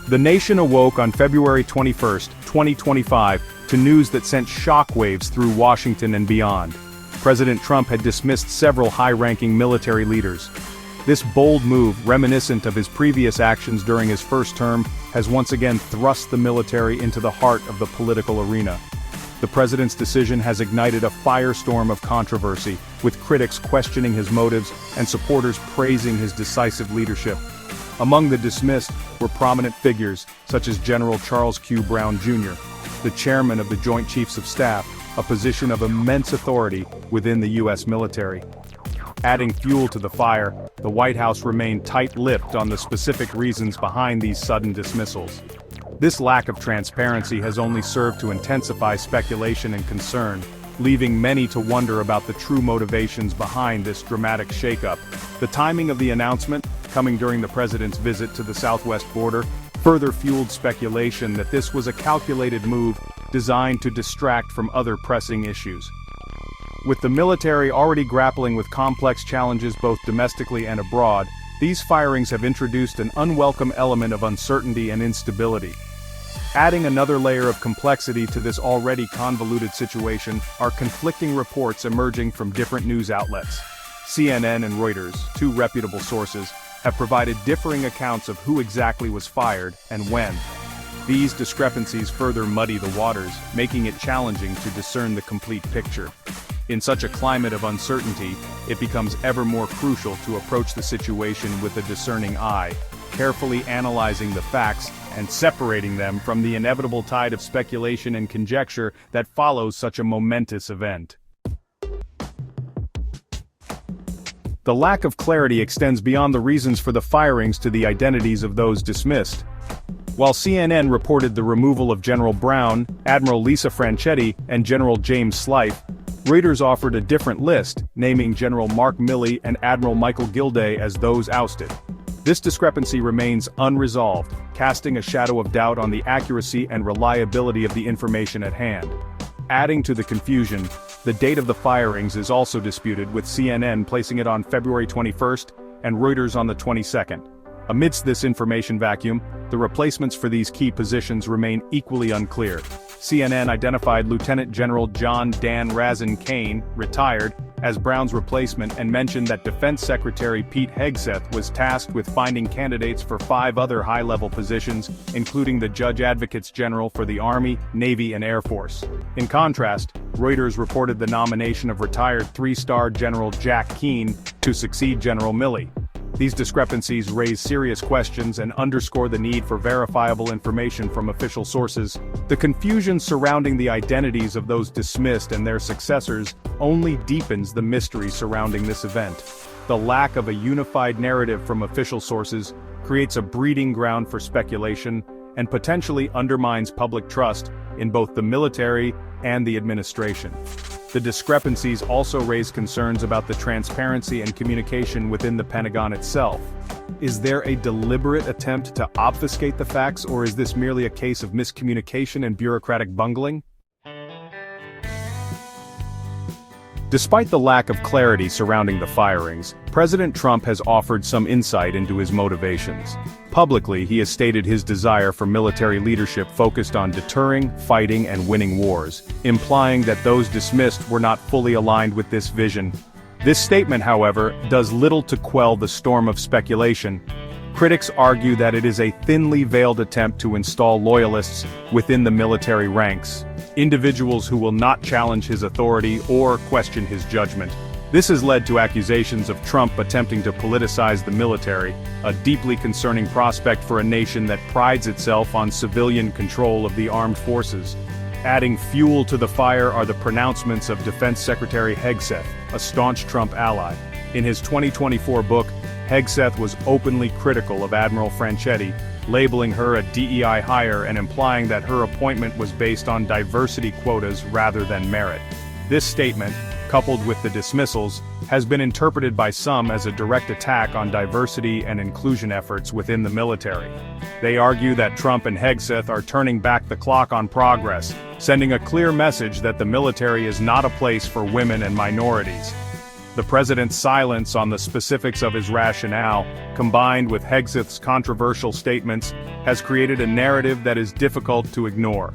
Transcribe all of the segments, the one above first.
The nation awoke on February 21, 2025, to news that sent shockwaves through Washington and beyond. President Trump had dismissed several high-ranking military leaders. This bold move, reminiscent of his previous actions during his first term, has once again thrust the military into the heart of the political arena. The president's decision has ignited a firestorm of controversy, with critics questioning his motives and supporters praising his decisive leadership. Among the dismissed were prominent figures, such as General Charles Q. Brown Jr., the chairman of the Joint Chiefs of Staff, a position of immense authority within the U.S. military. Adding fuel to the fire, the White House remained tight-lipped on the specific reasons behind these sudden dismissals. This lack of transparency has only served to intensify speculation and concern, leaving many to wonder about the true motivations behind this dramatic shakeup. The timing of the announcement, coming during the president's visit to the southwest border, further fueled speculation that this was a calculated move designed to distract from other pressing issues. With the military already grappling with complex challenges both domestically and abroad, these firings have introduced an unwelcome element of uncertainty and instability. Adding another layer of complexity to this already convoluted situation are conflicting reports emerging from different news outlets. CNN and Reuters, two reputable sources, have provided differing accounts of who exactly was fired and when. These discrepancies further muddy the waters, making it challenging to discern the complete picture. In such a climate of uncertainty, it becomes ever more crucial to approach the situation with a discerning eye, carefully analyzing the facts and separating them from the inevitable tide of speculation and conjecture that follows such a momentous event. The lack of clarity extends beyond the reasons for the firings to the identities of those dismissed. While CNN reported the removal of General Brown, Admiral Lisa Franchetti, and General James Slife, Reuters offered a different list, naming General Mark Milley and Admiral Michael Gilday as those ousted. This discrepancy remains unresolved, casting a shadow of doubt on the accuracy and reliability of the information at hand. Adding to the confusion, the date of the firings is also disputed, with CNN placing it on February 21st and Reuters on the 22nd. Amidst this information vacuum, the replacements for these key positions remain equally unclear. CNN identified Lieutenant General John Dan Razin Kane, retired, as Brown's replacement and mentioned that Defense Secretary Pete Hegseth was tasked with finding candidates for 5 other high-level positions, including the Judge Advocates General for the Army, Navy and Air Force. In contrast, Reuters reported the nomination of retired 3-star General Jack Keane to succeed General Milley. These discrepancies raise serious questions and underscore the need for verifiable information from official sources. The confusion surrounding the identities of those dismissed and their successors only deepens the mystery surrounding this event. The lack of a unified narrative from official sources creates a breeding ground for speculation and potentially undermines public trust in both the military and the administration. The discrepancies also raise concerns about the transparency and communication within the Pentagon itself. Is there a deliberate attempt to obfuscate the facts, or is this merely a case of miscommunication and bureaucratic bungling? Despite the lack of clarity surrounding the firings, President Trump has offered some insight into his motivations. Publicly, he has stated his desire for military leadership focused on deterring, fighting, and winning wars, implying that those dismissed were not fully aligned with this vision. This statement, however, does little to quell the storm of speculation. Critics argue that it is a thinly veiled attempt to install loyalists within the military ranks, individuals who will not challenge his authority or question his judgment. This has led to accusations of Trump attempting to politicize the military, a deeply concerning prospect for a nation that prides itself on civilian control of the armed forces. Adding fuel to the fire are the pronouncements of Defense Secretary Hegseth, a staunch Trump ally. In his 2024 book, Hegseth was openly critical of Admiral Franchetti, labeling her a DEI hire and implying that her appointment was based on diversity quotas rather than merit. This statement, coupled with the dismissals, has been interpreted by some as a direct attack on diversity and inclusion efforts within the military. They argue that Trump and Hegseth are turning back the clock on progress, sending a clear message that the military is not a place for women and minorities. The president's silence on the specifics of his rationale, combined with Hegseth's controversial statements, has created a narrative that is difficult to ignore.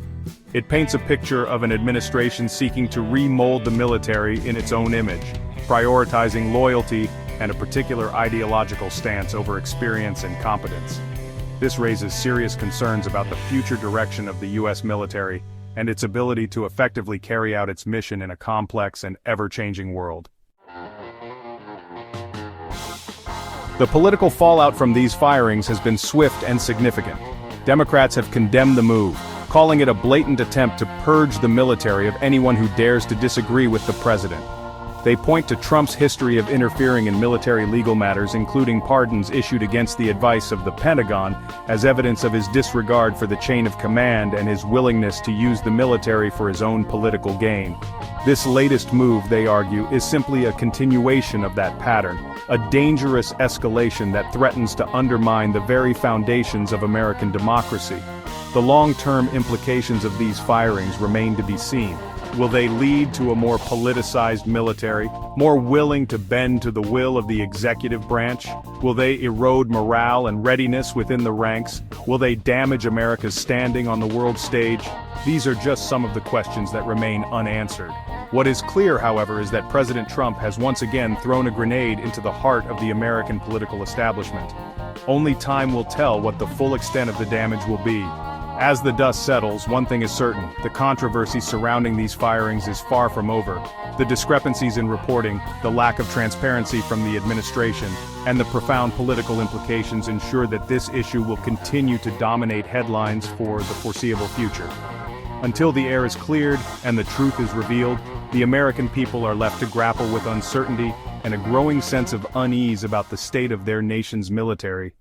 It paints a picture of an administration seeking to remold the military in its own image, prioritizing loyalty and a particular ideological stance over experience and competence. This raises serious concerns about the future direction of the U.S. military and its ability to effectively carry out its mission in a complex and ever-changing world. The political fallout from these firings has been swift and significant. Democrats have condemned the move, calling it a blatant attempt to purge the military of anyone who dares to disagree with the president. They point to Trump's history of interfering in military legal matters, including pardons issued against the advice of the Pentagon, as evidence of his disregard for the chain of command and his willingness to use the military for his own political gain. This latest move, they argue, is simply a continuation of that pattern, a dangerous escalation that threatens to undermine the very foundations of American democracy. The long-term implications of these firings remain to be seen. Will they lead to a more politicized military, more willing to bend to the will of the executive branch? Will they erode morale and readiness within the ranks? Will they damage America's standing on the world stage? These are just some of the questions that remain unanswered. What is clear, however, is that President Trump has once again thrown a grenade into the heart of the American political establishment. Only time will tell what the full extent of the damage will be. As the dust settles, one thing is certain: the controversy surrounding these firings is far from over. The discrepancies in reporting, the lack of transparency from the administration, and the profound political implications ensure that this issue will continue to dominate headlines for the foreseeable future. Until the air is cleared and the truth is revealed, the American people are left to grapple with uncertainty and a growing sense of unease about the state of their nation's military.